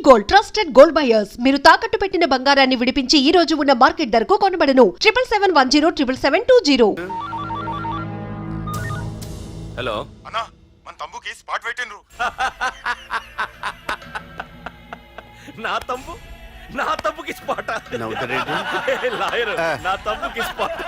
Gold trusted gold buyers మీరు తాకట్టు పెట్టిన బంగారాన్ని విడిపించి ఈ రోజు ఉన్న మార్కెట్ ధరకు కొనబడను 7710 హలో అన్నా మన తమ్ముకి స్పాట్ పెట్టిండ్రు. నా తమ్ముకి స్పాట్ లాయర్ నా తమ్ముకి స్పాట్.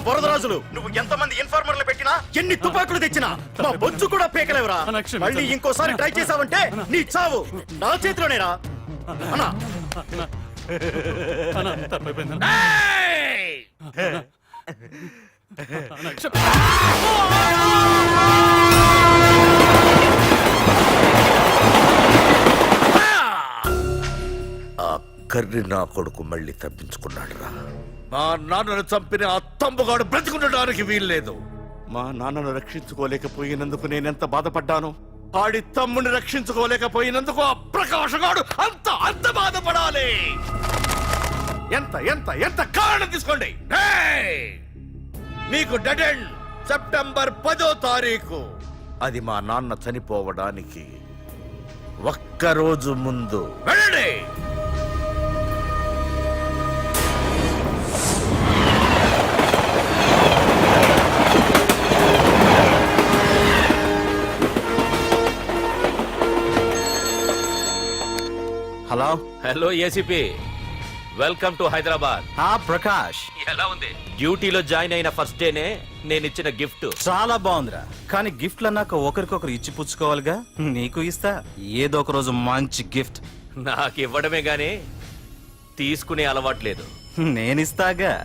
వరదరాజులు నువ్వు ఎంతమంది ఇన్ఫార్మర్లు పెట్టినా ఎన్ని తుపాకులు తెచ్చినా మా బొచ్చు కూడా పేకలేవరా. మళ్ళీ ఇంకోసారి ట్రై చేసావంటే నీ చావు నా చేతిలోనేరా. అన్నా కర్రి నా కొడుకు మళ్ళీ తప్పించుకున్నాడు రా. మా నాన్నను చంపిన ఆ తంబుగాడు బ్రతికుండడానికి వీల్లేదు. మా నాన్నను రక్షించుకోలేకపోయినందుకు నేనెంత బాధపడ్డాను, ఆడి తమ్ముని రక్షించుకోలేకపోయినందుకు ఆ ప్రకాశగాడు అంత బాధపడాలి. ఎంత ఎంత ఎంత కారణం తీసుకోండి. మీకు డెడ్ ఎండ్ సెప్టెంబర్ 10వ తారీఖు. అది మా నాన్న చనిపోవడానికి ఒక్కరోజు ముందు. వెళ్ళండి. Hello hello ACP, welcome to Hyderabad. Prakash, ఎలా ఉంది? డ్యూటీలో జాయిన్ అయిన ఫస్ట్ డేనే నేను ఇచ్చిన గిఫ్ట్ చాలా బాగుందిరా. కానీ గిఫ్ట్లు అన్నాక ఒకరికొకరు ఇచ్చి పుచ్చుకోవాలిగా. నీకు ఇస్తా ఏదో ఒక రోజు మంచి గిఫ్ట్. నాకు ఇవ్వడమే గానీ తీసుకునే అలవాట్లేదు. నేనిస్తాగా.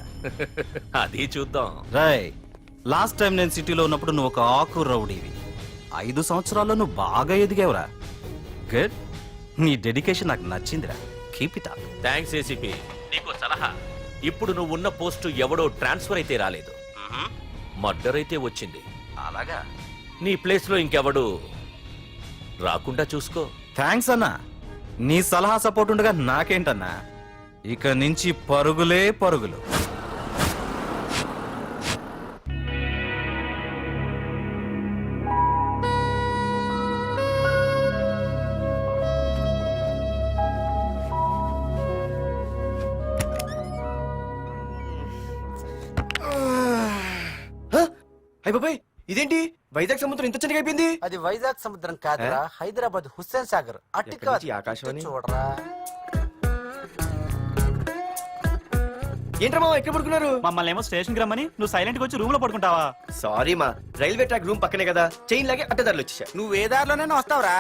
అది చూద్దాం. రాయ్, లాస్ట్ టైం నేను సిటీలో ఉన్నప్పుడు నువ్వు ఒక ఆకు రౌడీవి. 5 సంవత్సరాల్లో నువ్వు బాగా ఎదిగావురా. గుడ్. నీ డెడికేషన్ నాకు నచ్చిందిరా. Keep it up. Thanks ACP. నీకు సలహా, ఇప్పుడు నువ్వు ఉన్న పోస్టు ఎవడో ట్రాన్స్ఫర్ అయితే రాలేదు, మర్డర్ అయితే వచ్చింది. అలాగా? నీ ప్లేస్ లో ఇంకెవడు రాకుండా చూసుకో. థ్యాంక్స్ అన్నా. నీ సలహా సపోర్ట్ ఉండగా నాకేంటన్నా. ఇక నుంచి పరుగులే పరుగులు. బాబాయ్, ఇదేంటి వైజాగ్ సముద్రం ఇంత చిన్నగా అయిపోయింది? అది వైజాగ్ సముద్రం కాదురా, హైదరాబాద్ హుస్సేన్ సాగర్. అట్టి ఆకాశవాణి చూడరా. ఏంట్రా మామ ఎక్కడ పడుకున్నారు? మమ్మల్ని ఏమో స్టేషన్ కి రమ్మని నువ్వు సైలెంట్ గా వచ్చి రూమ్ లో పడుకుంటావా? సారీ మా, రైల్వే ట్రాక్ రూమ్ పక్కనే కదా, చైన్ లాగే అడ్డదారులు వచ్చేసా. నువ్వు ఏ దారిలోనే వస్తావురా.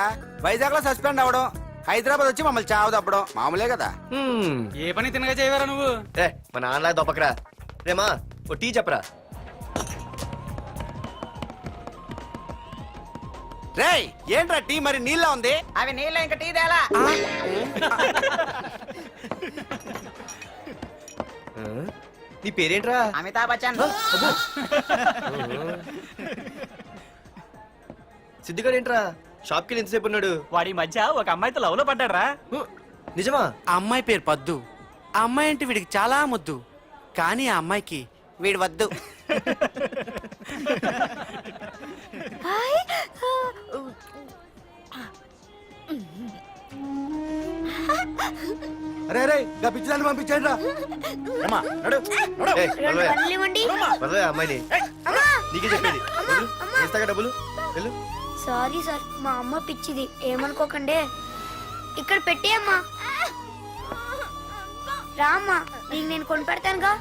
వైజాగ్ లో సస్పెండ్ అవ్వడం, హైదరాబాద్ వచ్చి మమ్మల్ని చావు తప్పడం మామూలే కదా. ఏ పని తినగా చేయవరా నువ్వు? మా నాన్నలా దొప్పకరా. రేమా ఓ టీ చెప్పరా. రేయ్, ఏంట్రా టీ మరి నీళ్ళ ఉంది? అవి నీళ్ళ, ఇంకా టీ తేలా. నీ పేరేంట్రా? అమితాబ్ బచ్చన్. సిద్ధిగాడు ఏంట్రా షాప్ కి ఎంతసేపు ఉన్నాడు? వాడి మధ్య ఒక అమ్మాయితో లవ్ లో పడ్డాడ్రా. నిజమా? ఆ అమ్మాయి పేరు పద్దు. ఆ అమ్మాయి అంటే వీడికి చాలా ముద్దు, కానీ ఆ అమ్మాయికి వీడు వద్దు. అరే అరే గా పిచ్చిదాన్ని పంపించండి రా. అమ్మా, నడు, నడు. అమ్మాయిని నీకే చెప్పేది ఇస్తాగా డబ్బులు వెళ్ళు. సారీ సార్, మా అమ్మ పిచ్చిది, ఏమనుకోకండి. ఇక్కడ పెట్టేయమ్మా. రామ్మా, నీకు నేను కొని పెడతానుగా.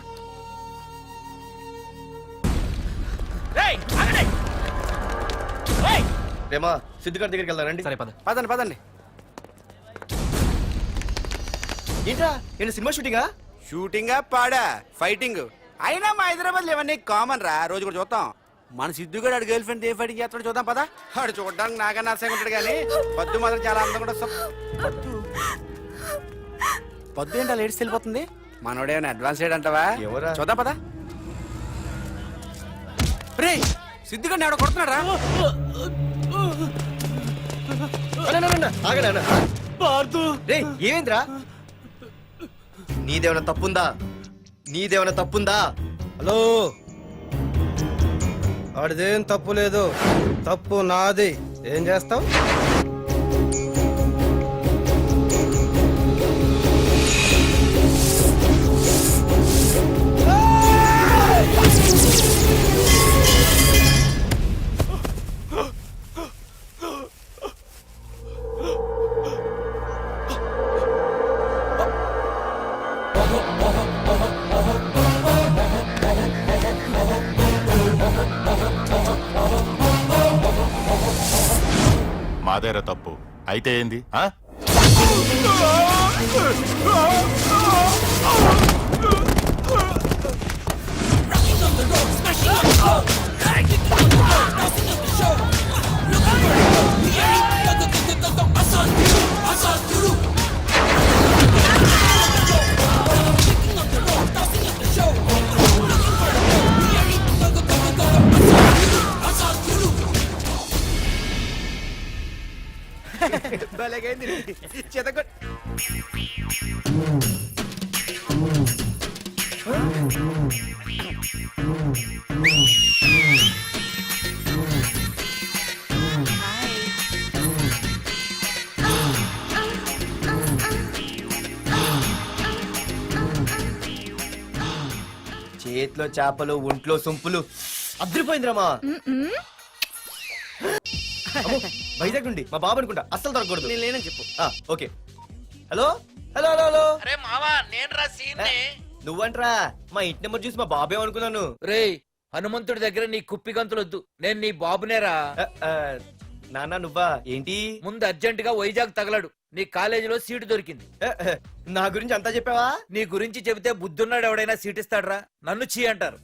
రేమా సిద్ధిగారి దగ్గరికి వెళ్దాం రండి. సరే పద. పదండి పదండి. ఏంట్రా ఏంటి సినిమా షూటింగా? షూటింగా పాడా ఫైటింగ్ అయినా మా హైదరాబాద్ ఇవన్నీ కామన్ రా, రోజు కూడా చూద్దాం. మన సిద్ధుగాడు ఆడు గర్ల్ ఫ్రెండ్ ఏ ఫైటింగ్ చేస్తాడో చూద్దాం పదా. ఆడు చూడడానికి నాకన్నా అసహ్యంగా ఉంటాడు కానీ పద్దు మాత్రం చాలా అందంగా కూడా పద్దు పద్దు ఏంటో లేడీస్ వెళ్ళిపోతుంది. మనోడేమైనా అడ్వాన్స్ అంటావా? ఎవరా? చూద్దాం పదా. రే సిద్ధుగాడిని ఆడ కొడుతున్నాడు రా. ఆగనా ఏమైందిరా? నీదేమైనా తప్పుందా? నీదేమైనా తప్పుందా? హలో, ఆడిదేం తప్పు లేదు, తప్పు నాది. ఏం చేస్తావు? మాదేరా తప్పు అయితే ఏంది? ఆ? చేతిలో చేపలు ఒంట్లో సొంపులు అదిరిపోయిందిరామా. వైజాగ్ నుండి మా బాబు అనుకుంటా, అస్సలు దొరకకూడదు. నేను లేనని చెప్పు. Okay. Hello hello hello hello. అరే మావా, నేను రా సీన్ని. నువ్వంట్రా? మా ఇంటి నెంబర్ చూసి మా బాబే అనుకున్నాను. రేయ్, హనుమంతుడి దగ్గర నీ కుప్పి గంతులొద్దు, నేను నీ బాబునేరా. నాన్న నువ్వా? ఏంటి? ముందు అర్జెంట్ గా వైజాగ్ తగలడు, నీ కాలేజీలో సీటు దొరికింది. నా గురించి అంతా చెప్పావా? నీ గురించి చెబితే బుద్ధున్నాడు ఎవడైనా సీట్ ఇస్తాడ్రా? నన్ను చీ అంటారు.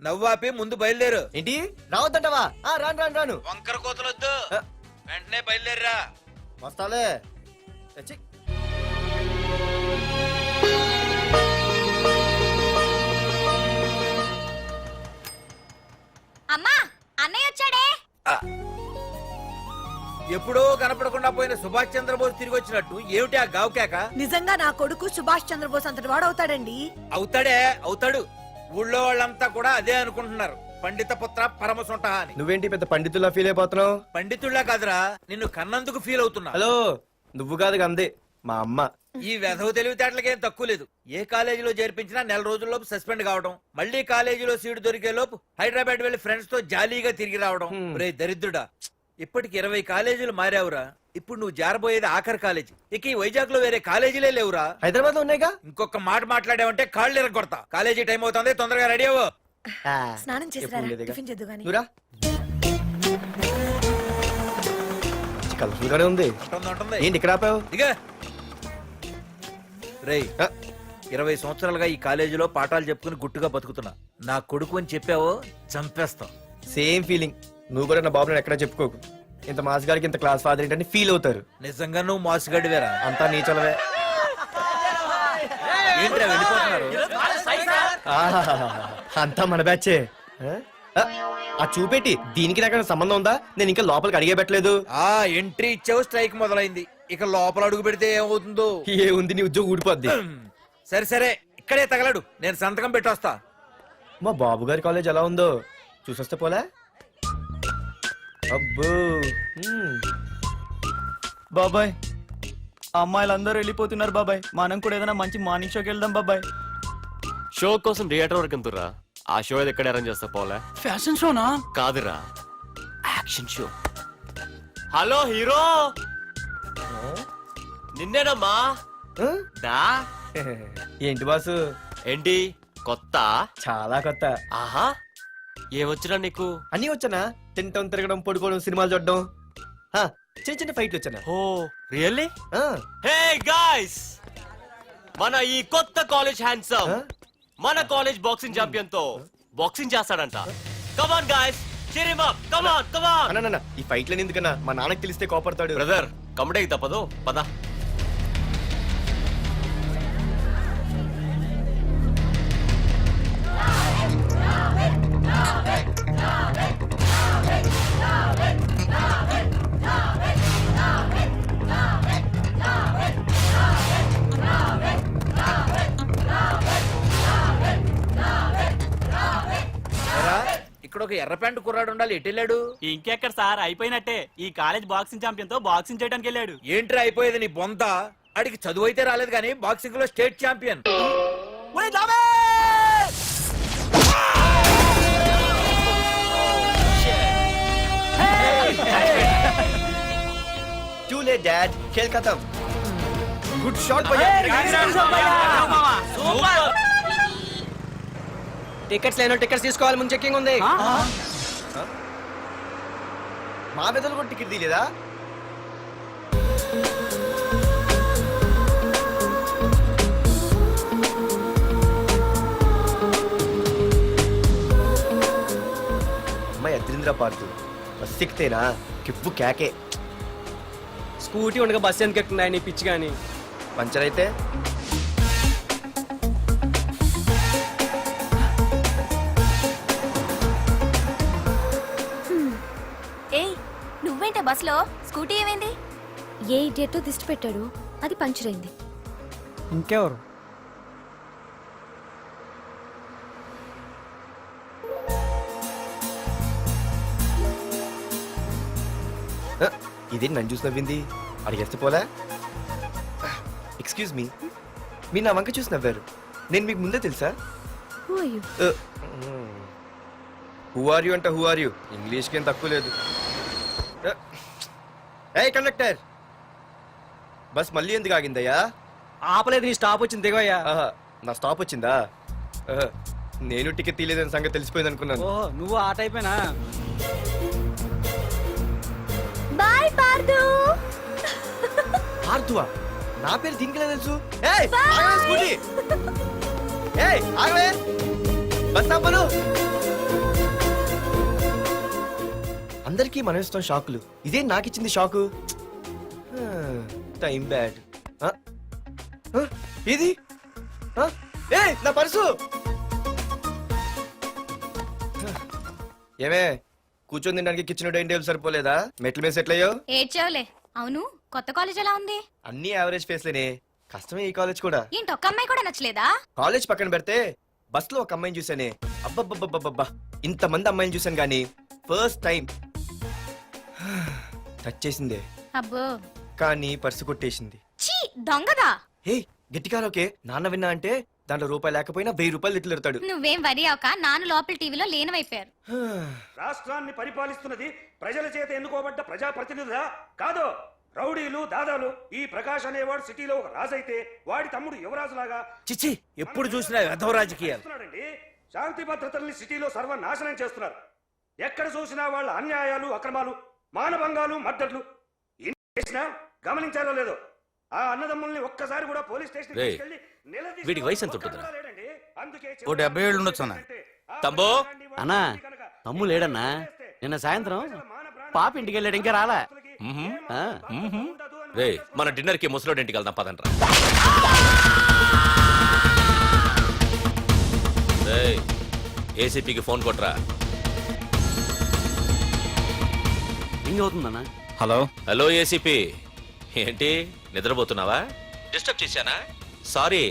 నవ్వాపి ముందు బయలుదేరు. ఏంటి రావద్దంటావా? రాను రాను రాను. వంకర కోతలొద్దు, వెంటనే బయలుదేరరా. వస్తాలే. అమ్మా, అన్నయ్య వచ్చాడే. ఎప్పుడో కనపడకుండా పోయిన సుభాష్ చంద్రబోస్ తిరిగి వచ్చినట్టు ఏమిటి ఆ గావుకేక? నిజంగా నా కొడుకు సుభాష్ చంద్రబోస్ అంతటి వాడు అవుతాడండి. అవుతాడే, అవుతాడు. ఊళ్ళో వాళ్ళంతా కూడా అదే అనుకుంటున్నారు, పండిత పుత్ర పరమసుంట అని. నువ్వేంటి పెద్ద పండితుల్లా ఫీల్ అయిపోతున్నావు? పండితుళ్ళ కాదురా, నిన్ను కన్నందుకు ఫీల్ అవుతున్నా. హలో, నువ్వు కాదు అందే మా అమ్మ. ఈ వెధవ తెలివితేటలకేం తక్కువ లేదు. ఏ కాలేజీలో చేర్పించినా నెల రోజుల్లోపు సస్పెండ్ కావడం, మళ్ళీ కాలేజీలో సీటు దొరికే లోపు హైదరాబాద్ వెళ్లి ఫ్రెండ్స్ తో జాలీగా తిరిగి రావడం. రే దరిద్రుడా, ఇప్పటికి 20 కాలేజీలు మారావురా. ఇప్పుడు నువ్వు జారబోయేది ఆఖరి కాలేజీ. ఇక ఈ వైజాగ్ లో వేరే కాలేజీలే లేవురా. హైదరాబాద్ లో ఉన్నాయిగా. ఇంకొక మాట మాట్లాడావంటే కాళ్ళు ఎరగొడతా. కాలేజీ టైం అవుతుంది, తొందరగా రెడీ అవ్వు. స్నానం చేసి టిఫిన్ చేద్దు గాని. నువ్వురా. కలర్ఫుల్ గానే ఉంది. ఉంటుంది. ఏంటి ఇక్కడ ఆపావు? ఇక రేయ్, 20 సంవత్సరాలుగా ఈ కాలేజీలో పాఠాలు చెప్పుకుని గుట్టుగా బతుకుతున్నా. నా కొడుకు అని చెప్పావో చంపేస్తాం. Same feeling. నువ్వు కూడా నా బాబు నేను ఎక్కడా చెప్పుకోకు. ఇంత మాస్ గారికి ఇంత క్లాస్ ఫాదర్ ఏంటని ఫీల్ అవుతారు. నిజంగా నువ్వు మోసగాడివేరా. అంతా నీచలవే. ఏంట్రా వెళ్ళిపోతున్నారు? అంతా మన బ్యాచే. ఆ చూపెట్టి దీనికి నాకు సంబంధం ఉందా? నేను ఇంకా లోపలికి అడిగే పెట్టలేదు. ఎంట్రీ ఇచ్చావు, స్ట్రైక్ మొదలైంది. ఇక లోపల అడుగు పెడితే ఏమవుతుందో. ఏ ఉంది నీ ఉద్యోగం ఊడిపోద్ది. సరే సరే ఇక్కడే తగలడు, నేను సంతకం పెట్టొస్తా. మా బాబు గారి కాలేజ్ ఎలా ఉందో చూసొస్తే పోలే. అబ్బో బాబాయ్ అమ్మాయిలందరూ వెళ్ళిపోతున్నారు బాబాయ్, మనం కూడా ఏదైనా మంచి మార్నింగ్ షోకి వెళ్దాం బాబాయ్. షో కోసం థియేటర్ వరకు ఎంతురా? ఆ షో ఏది ఎక్కడ అరేంజ్ చేస్తా పోలే? ఫ్యాషన్ షోనా? కాదురా, యాక్షన్ షో. హలో హీరో, నిన్నేనమ్మా. ఆ? దా ఏంటి బాసు? ఏంటి కొత్త? చాలా కొత్త. ఆహా, ఏమొచ్చినా నీకు? అన్నీ వచ్చానా? తింటం, తిరగడం, పడుకోవడం, సినిమాలు చూడడం. ఆ, చిన్న చిన్న ఫైట్లు వచ్చానా? ఓ రియల్లీ? ఆ, హే గాయ్స్, మన ఈ కొత్త కాలేజ్ హ్యాండ్సమ్ ఆ? మన కాలేజ్ బాక్సింగ్ ఛాంపియన్ తో బాక్సింగ్ చేస్తాడంట. Come on guys, cheer him up, come on, come on. అన్న ఈ ఫైట్లని ఎందుకన్నా? మా నాన్నకి తెలిస్తే కోపడతాడు. బ్రదర్ కమడేకి తప్పదు, పద. ఇక్కడ ఒక ఎర్ర ప్యాంటు కుర్రాడు ఉండాలి, ఎటు వెళ్ళాడు? ఇంకెక్కడ సార్, అయిపోయినట్టే. ఈ కాలేజ్ బాక్సింగ్ ఛాంపియన్ తో బాక్సింగ్ చేయడానికి వెళ్ళాడు. ఏంట్రా అయిపోయేది నీ బొంత? అడిగి చదువు అయితే రాలేదు కానీ బాక్సింగ్ లో state champion. Too late, Dad. खेल खत्म. Good shot, भैया. టికెట్స్ లేనో టికెట్స్ తీసుకోవాలి, ముందు చెక్కింగ్ ఉంది. మా పెద్దలు కూడా టికెట్ తీయలేదా? అమ్మాయి అద్రింద్ర పార్తు బస్ ఎక్కితేనా కిప్పు కేకే. స్కూటీ ఉండగా బస్సు ఎందుకు ఎక్కుతున్నాయి నీ పిచ్చి కానీ? పంచర్ అయితే ఏయ్ నువ్వేంటే బస్సులో? స్కూటీ ఏమైంది? ఏ ఇడియట్ దిష్టి పెట్టాడు, అది పంచర్ అయింది. ఇంకెవరు? ఇదేంటి నన్ను చూసి నవ్వింది? అడిగేస్తే పోలే. ఎక్స్క్యూజ్ మీ, మీరు నా వంక చూసి నవ్వారు. నేను మీకు ముందే తెలుసా? హూ ఆర్ యూ అంటే హూ ఆర్ యూ, ఇంగ్లీష్కి ఏం తక్కువ లేదు. ఏ కండక్టర్, బస్ మళ్ళీ ఎందుకు ఆగిందయ్యా? ఆపలేదు, నీ స్టాప్ వచ్చింది దిగవయ్యా. ఆహా, నా స్టాప్ వచ్చిందా? ఆహా, నేను టికెట్ తీయలేదని సంగతి తెలిసిపోయింది అనుకున్నాను. ఓహో, నువ్వు ఆ టైపేనా? బాయ్ పార్దు. ఆర్తువా? నా పేరు దీనికిలా తెలుసు? ఏయ్, ఆగవే స్కూటీ. ఏయ్, ఆగవే. బస్ ఆపను. అందరికీ మనం ఇస్తాం షాకులు, ఇదే నాకు ఇచ్చింది షాకు. Time bad. ఇది ఏయ్, నా పర్సు. ఏమే, కూర్చొని తినడానికి కిచెన్ డైనింగ్ టేబుల్ సరిపోలేదా? మెట్ల మీద సెట్ అయ్యో. ఏడ్చావులే. అవును, కొత్త కాలేజ్ ఎలా ఉంది? అన్ని యావరేజ్ ఫేస్లేనే, కష్టమే ఈ కాలేజ్ కూడా. ఏంటి ఒక్క అమ్మాయి కూడా నచ్చలేదా? కాలేజ్ పక్కన పెడితే బస్ లో ఒక అమ్మాయిని చూసానే, అబ్బబ్బబ్బబ్బబ్బా, ఇంతమంది అమ్మాయిని చూసాను గానీ ఫస్ట్ టైం టచ్ చేసిందే. అబ్బో, కానీ పర్సు కొట్టేసింది. చీ దొంగదా. హే, గట్టిగా ఓకే, నాన్న విన్నా అంటే దాంట్లో రూపాయి లేకపోయినా 1000 రూపాయలు తిట్లు. నువ్వేం వరి అవక, నాన్న లోపల టీవీలో లేనవైపోయారు. రాష్ట్రాన్ని పరిపాలిస్తున్నది ప్రజల చేత ఎన్నుకోబడ్డ ప్రజాప్రతినిధులా కాదు, రౌడీలు దాదాలు. ఈ ప్రకాష్ అనేవాడు సిటీలో ఒక రాజైతే వాడి తమ్ముడు యువరాజులాగా చిచ్చి ఎప్పుడు చూసినా వెధవ రాజకీయాలు. చేస్తున్నాడండి. శాంతి భద్రతల్ని సిటీలో సర్వనాశనం చేస్తున్నారు. ఎక్కడ చూసినా వాళ్ళ అన్యాయాలు, అక్రమాలు, మానభంగాలు, మద్దతులు. ఇన్ని చేసినా గమనించాలో లేదో ఆ అన్నదమ్ముల్ని ఒక్కసారి కూడా పోలీస్ స్టేషన్ రేయ్, వీడికి వయసు ఎంత ఉంటుందిరా? ఓ 70 ఏళ్ళు ఉండొచ్చు అన్న. తమ్ముడు? అన్నా, తమ్ము లేడన్నా. నిన్న సాయంత్రం పాప ఇంటికి వెళ్ళాడు, ఇంకా రాలా. రే, మన డిన్నర్ కి ముసలోడి ఇంటికి వెళ్దాం పదండ్రా. ఏసీపీకి ఫోన్ కొట్రా. రింగ్ అవుతుందన్నా. హలో హలో ఏసీపీ, ఏంటి నిద్రపోతున్నావా? డిస్టర్బ్ చేశానా? సారీ,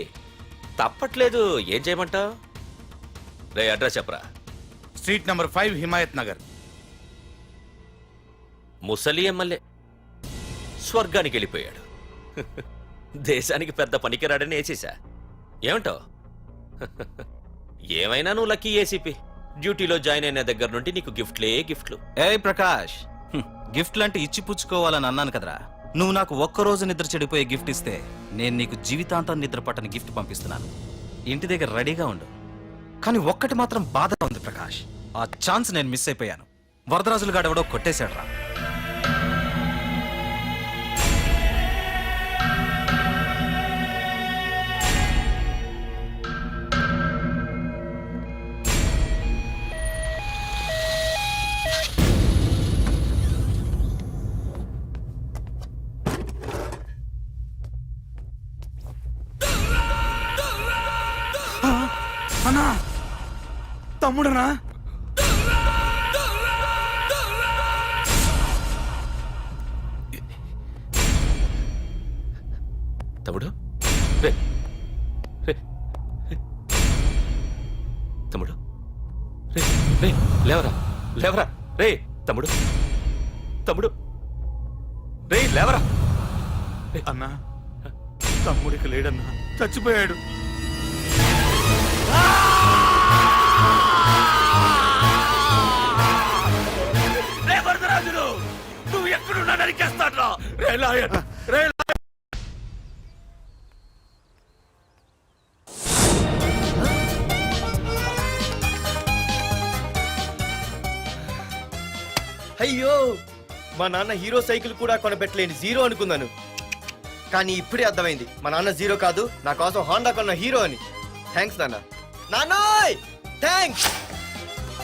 తప్పట్లేదు. ఏం చేయమంటావు? రే అడ్రస్ చెప్పరా. Street number 5 Himayat Nagar. ముసలి ఎమ్మెల్యే స్వర్గానికి వెళ్ళిపోయాడు. దేశానికి పెద్ద పనికిరాడని వేసేసా. ఏమంటావు? ఏమైనా నువ్వు లక్కీ ఏసీపీ. డ్యూటీలో జాయిన్ అయిన దగ్గర నుండి నీకు గిఫ్ట్లు. ఏ ప్రకాష్, గిఫ్ట్లు అంటే ఇచ్చి పుచ్చుకోవాలని అన్నాను కదరా. నువ్వు నాకు ఒక్కరోజు నిద్ర చెడిపోయే గిఫ్ట్ ఇస్తే నేను నీకు జీవితాంతం నిద్ర పట్టని గిఫ్ట్ పంపిస్తున్నాను. ఇంటి దగ్గర రెడీగా ఉండు. కానీ ఒక్కటి మాత్రం బాధగా ఉంది ప్రకాష్, ఆ ఛాన్స్ నేను మిస్ అయిపోయాను. వరదరాజులు గాడెవడో కొట్టేశాడు రా. అన్నా, తమ్ముడనా? తమ్ముడు, రే రే తమ్ముడు, రే రే లేవరా రే తమ్ముడు, రే లేవరా. అన్నా, తమ్ముడికి లేడన్నా, చచ్చిపోయాడు. రే వరదరాజులు, నువ్వు ఎక్కడున్నా నరికేస్తాడ్రా. రే లాయర్, రే అయ్యో, మా నాన్న హీరో సైకిల్ కూడా కొనబెట్టలేని జీరో అనుకున్నాను. కానీ ఇప్పుడే అర్థమైంది, మా నాన్న జీరో కాదు, నా కోసం హోండా కొన్న హీరో అని. థ్యాంక్స్ నాన్న. నాన్నోయ్ థ్యాంక్స్.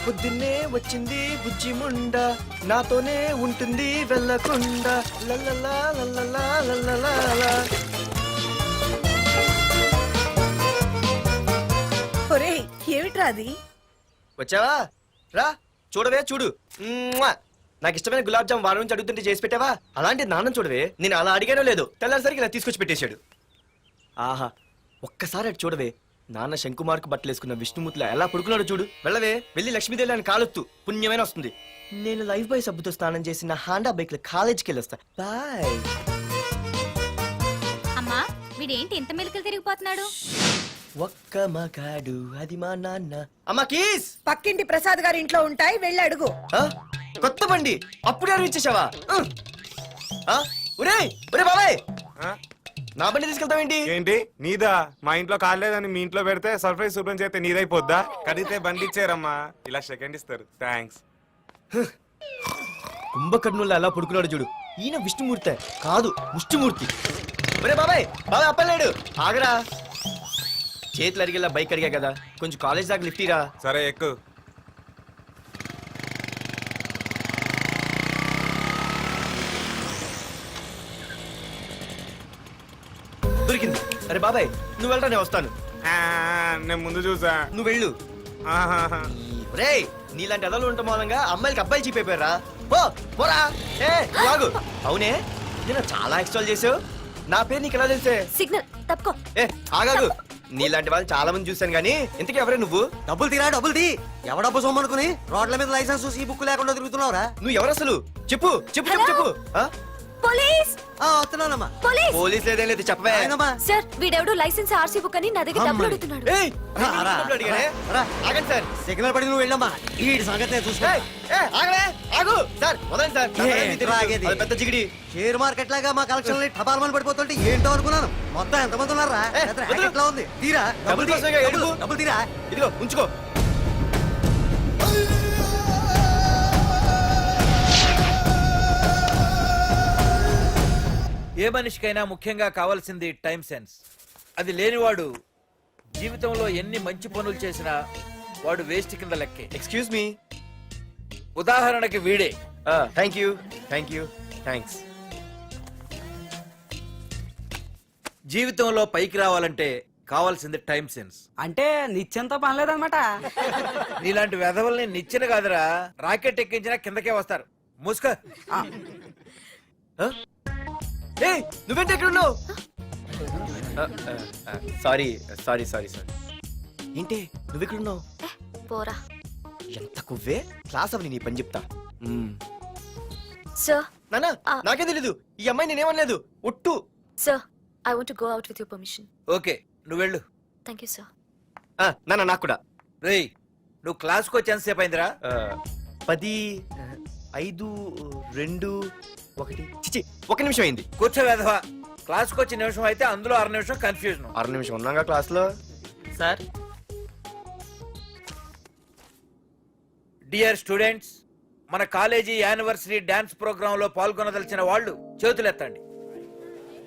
పొద్దున్నే వచ్చింది బుజ్జి ముండ, నాతోనే ఉంటుంది వెళ్ళకుండా. లల్లలా లల్లలా లల్లలా. ఒరేయ్, ఏమిట్రా అది? వచ్చావా? రా చూడవే, చూడు. మ్వా! నాకు ఇష్టమైన గులాబ్ జామ్ వారం నుంచి అడుగుతుంటే చేసి పెట్టావా? అలాంటి నాన్న చూడవే, నేను అలా అడిగానో లేదో తెల్లారిసరికి ఇలా తీసుకొచ్చి పెట్టేశాడు. ఆహా, ఒక్కసారి అటు చూడవే, నాన్న శంకుమార్కు బట్టలేసుకున్న విష్ణుమూర్తిలా ఎలా పడుకున్నాడు చూడు. వెళ్ళవే, వెళ్ళి లక్ష్మీదేవి అని కాలొత్తు, పుణ్యమైన వస్తుంది. నేను లైఫ్ బాయ్ సబ్బుతో స్నానం చేసి నా హాండా బైక్ లో కాలేజీకి వెళ్ళొస్తా. బాయ్. అమ్మా, వీడేంటి ఇంత మెలికలు తిరిగిపోతున్నాడు? ఒక్క మగాడు అది మా నాన్న. అమ్మా కీస్. పక్కింటి ప్రసాద్ గారి ఇంట్లో ఉంటాయి, వెళ్ళి అడుగు. ఆ? కొత్త బండి అప్పుడే ఇచ్చేసావా? ఒరే బాబాయ్, నా బండి తీసుకెళ్తావేంటి? ఏంటి నీదా? మా ఇంట్లో కాలేదని మీ ఇంట్లో పెడితే సర్ప్రైజ్ శుభ్రం చేస్తే నీదైపోద్దా? కడిగితే బండి ఇచ్చారమ్మా, ఇలా సెకండ్ ఇస్తారు. థ్యాంక్స్. కుంభకర్ణుల్లో ఎలా పడుకున్నాడు చూడు. ఈయన విష్ణుమూర్తి కాదు, ముష్టిమూర్తి. ఒరే బాబాయ్, బాబాయ్ అప్పలేడు, ఆగరా. చేతులు అడిగేలా బైక్ అడిగా కదా, కొంచెం కాలేజ్ దాకా లిఫ్ట్ ఇరా. సరే ఎక్కు. దొరికింది. అరే బాబాయ్, నువ్వు వెళ్ళరా, నేను వస్తాను. నేను ముందు చూసా. నువ్వు వెళ్ళు. రే, నీలాంటి అదలు ఉండటం మూలంగా అమ్మాయిలకి అబ్బాయిలు చీపైపోయారా? పోరా. ఏ ఆగు. అవునే, నేను చాలా ఎక్స్ట్రాల్ చేసావు. నా పేరు నీకు ఎలా తెలిసే? సిగ్నల్ తప్పుకో. ఏ ఆగాగు. నీలాంటి వాళ్ళు చాలా మంది చూశాను గానీ ఇంతకీ ఎవరే నువ్వు? డబ్బులు తీరా, డబ్బులు తీ. ఎవడబ్బు సొమ్మనుకుని రోడ్ల మీద లైసెన్స్ ఈ బుక్ లేకుండా తిరుగుతున్నావురా? నువ్వు ఎవరు అసలు? చెప్పు చెప్పు చెప్పు చెప్పు. పోలీస్! వస్తున్నానమ్మా. పోలీస్! పోలీస్ లేదేం లేదు, చెప్పవే. సార్, వీడెవడో లైసెన్స్ ఆర్సీ బుక్ అని నా దగ్గర డబ్బులు అడుగుతున్నాడు. ఏయ్, డబ్బులు అడిగానే? ఆగండి సార్. సిగ్నల్ పడి నువ్వు వెళ్ళమ్మా, ఈ సంగతి నేను చూసుకో. ఆగలే, ఆగు సార్, వదండి సార్. ఆగేది? అది పెద్ద జిగిడి. షేర్ మార్కెట్ లాగా మా కలెక్షన్ టపాల్మని పడిపోతుంటే ఏంటో అనుకున్నాను. మొత్తం ఎంతమంది ఉన్నారా? ఎట్లా ఉంది? తీరా డబ్బులు కోసమేగా ఏడుపు. డబ్బులు తీరా. ఇదిగో ఉంచుకో. ఏ మనిషికైనా ముఖ్యంగా కావాల్సింది టైం సెన్స్. అది లేనివాడు జీవితంలో ఎన్ని మంచి పనులు చేసినా వాడు వేస్ట్ కింద లెక్కే. Excuse me. ఉదాహరణకి వీడే. Thank you, thank you, thanks. జీవితంలో పైకి రావాలంటే కావాల్సింది టైం సెన్స్. అంటే నిత్యంతో పనిలేదన్నమాట. నీలాంటి వెధవల్ని నిచ్చెన కాదురా, రాకెట్ ఎక్కించినా కిందకే వస్తారు. ముసుక. ఏ నువ్వేంటి ఎక్కడ ఉన్నావు? Sorry sorry sorry sorry. ఏంటి నువ్వు ఎక్కడ ఉన్నావు? పోరా ఎంత కువ్వే. క్లాస్ అవని నీ పని చెప్తా. సార్. నానా నాకే తెలీదు. ఈ అమ్మాయి నేనేమనలేదు. ఒట్టు. Sir I want to go out with your permission. Okay నువ్వు వెళ్ళు. Thank you sir. నానా నాకు కూడా. రేయ్ నువ్వు క్లాస్కి వచ్చి ఎంతసేపు అయిందిరా? 10, 5, 2, 1 చిచి 1 నిమిషం అయింది. కూర్చో వెధవా. క్లాస్కి వచ్చి నిమిషం అయితే అందులో 6 నిమిషం కన్ఫ్యూజన్. 6 నిమిషం ఉన్నాగా క్లాస్ లో. సార్ డియర్ స్టూడెంట్స్, మన కాలేజీ యానివర్సరీ డాన్స్ ప్రోగ్రామ్ లో పాల్గొనదలిచిన వాళ్ళు చేతులెత్తండి.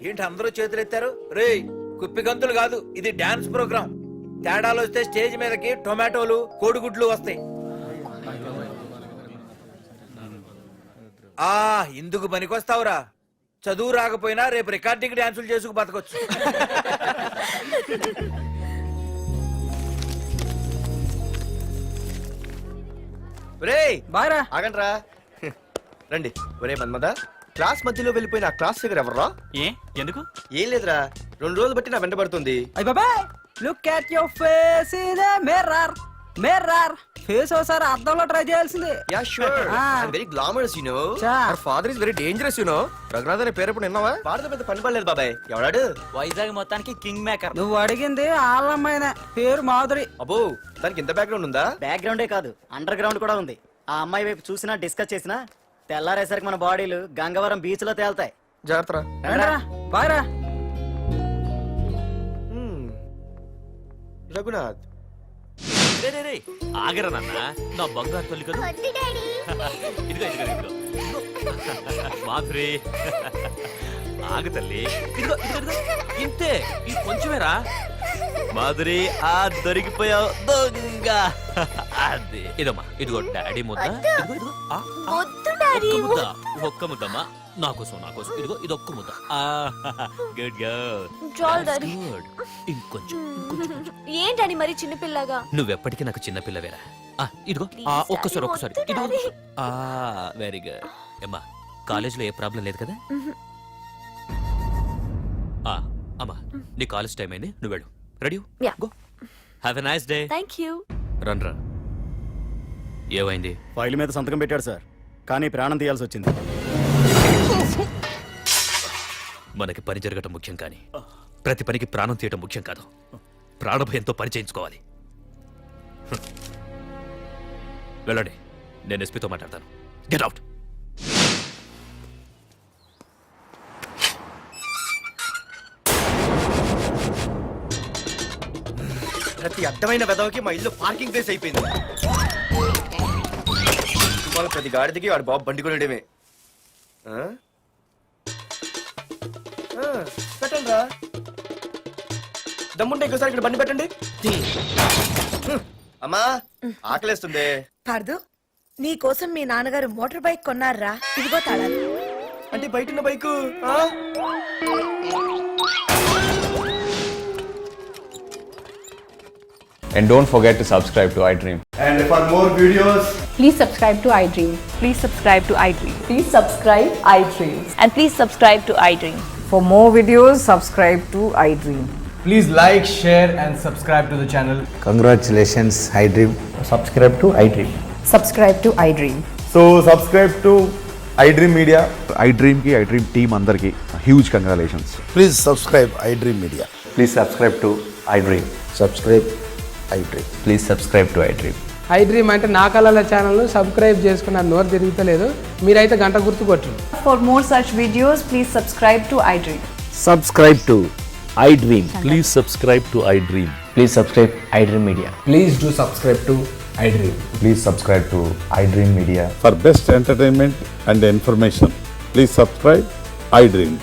ఏంటి అందరూ చేతులెత్తారు? రేయ్ కుప్పి గంతులు కాదు, ఇది డాన్స్ ప్రోగ్రామ్. తేడాలు వస్తే స్టేజ్ మీదకి టొమాటోలు కోడిగుడ్లు వస్తాయి. ఇందుకు పనికొస్తావురా. చదువు రాకపోయినా రేపు రికార్డింగ్ డాన్సులు చేసుకు బతకొచ్చు. ఒరేయ్ బాయ్రా. ఆగండ్రా. రండి. ఒరే మన్మద, క్లాస్ మధ్యలో వెళ్ళిపోయిన ఆ క్లాస్ ఫిగర్ ఎవర్రా? ఏ ఎందుకు? ఏం లేదురా, 2 రోజులు బట్టి నా వెంట పడుతుంది. అయ్య బాబాయ్ look at your face in a mirror. Mirror face ఒకసారి అద్దంలో ట్రై చేయాల్సింది. Yeah sure. I'm very glamorous you know. Our father is very dangerous you know. Raghunath అనే పేరు ఎప్పుడు విన్నావా? వాడితో పెద్ద పని పడలేదు బాబాయ్. ఎవడాడు? వైజాగ్ మొత్తానికి కింగ్ మేకర్. నువ్వు అడిగింది ఆళ్ళమ్మాయిన పేరు మాధురి. అబ్బో దానికి ఇంత బ్యాక్గ్రౌండ్ ఉందా? బ్యాక్గ్రౌండే కాదు, అండర్ గ్రౌండ్ కూడా ఉంది. ఆ అమ్మాయి వైపు చూసినా డిస్కస్ చేసినా తెల్లారేసరికి మన బాడీలు గంగవరం బీచ్ లో తేల్తాయి. జాగ్రత్త. బాయ్రా. రఘునాథ్ ఆగరా నాన్న, నా బంగారు తల్లి కదా. ఇదిగో ఇదిగో ఇదిగో మాధురి, ఆగు తల్లి. ఇదిగో ఇదిగో ఇదిగో ఇంతే, ఇది కొంచెమేరా. మాధురి దొరికిపోయావు దొంగ. అది ఇదమ్మా, ఇదిగో డాడీ ముద్ద. ఇదిగో ఇదిగో ఒక్క ముద్ద, ఒక్క ముద్దమ్మా నా కోసం నా కోసం. ఇదిగో ఇది ఒక్క ముద్ద. Good girl. గుడ్. ఇంకొంచెం ఏంటని మరి చిన్నపిల్లగా? నువ్వెప్పటికీ నాకు చిన్న పిల్లవేరా. ఇదిగో ఒక్కసారి ఒక్కసారి. ఇదిగో వెరీ గుడ్. అమ్మా కాలేజీలో ఏ ప్రాబ్లం లేదు కదా? అమ్మా నీ కాలేజ్ టైం అయింది, నువ్వు వెళ్ళు. Ready go. Have a nice day. Thank you. Run రా. ఏమైంది? ఫైల్ మీద సంతకం పెట్టాడు సార్, కానీ ప్రాణం తీయాల్సి వచ్చింది. మనకి పని జరగటం ముఖ్యం, కానీ ప్రతి పనికి ప్రాణం తీయటం ముఖ్యం కాదు. ప్రాణభయంతో పని చేయించుకోవాలి. వెళ్ళండి, నేను ఎస్పీతో మాట్లాడతాను. Get out. ప్రతి అడ్డమైన వెదవకి మా ఇల్లు పార్కింగ్ ప్లేస్ అయిపోయింది. వాళ్ళ ప్రతి గాడిదకి వాడు బాబు బండి కొనడమే. పెట్టండి రా, దమ్ముంటే ఇంకోసారి ఇక్కడ బండి పెట్టండి. అమ్మా ఆకలేస్తుంది. పార్దు, నీ కోసం మీ నాన్నగారు మోటార్ బైక్ కొన్నారా? ఇదిగో తాళాలు. అంటే బయట ఉన్న bike. And don't forget to subscribe to iDream. And for more videos, Please subscribe to iDream. Please subscribe to iDream. Please subscribe iDream. And please subscribe to iDream. For more videos, subscribe to iDream. please like, share and subscribe to the channel. Congratulations iDream. Subscribe to iDream. Subscribe to iDream. So subscribe to iDream Media. iDream ki iDream team andarki huge congratulations. Please subscribe iDream Media. Please subscribe to iDream. Subscribe iDream. Please subscribe to iDream. iDream అంటే నా కళల channel subscribe చేసుకున్న నోరు తిరుగుతలేదు, మీరైతే గంట గుర్తు కొట్టండి. For more such videos, please subscribe to iDream. Subscribe to iDream. Please subscribe to iDream. Please subscribe iDream Media. Please do subscribe to iDream. Please subscribe to iDream Media. For best entertainment and information, please subscribe iDream.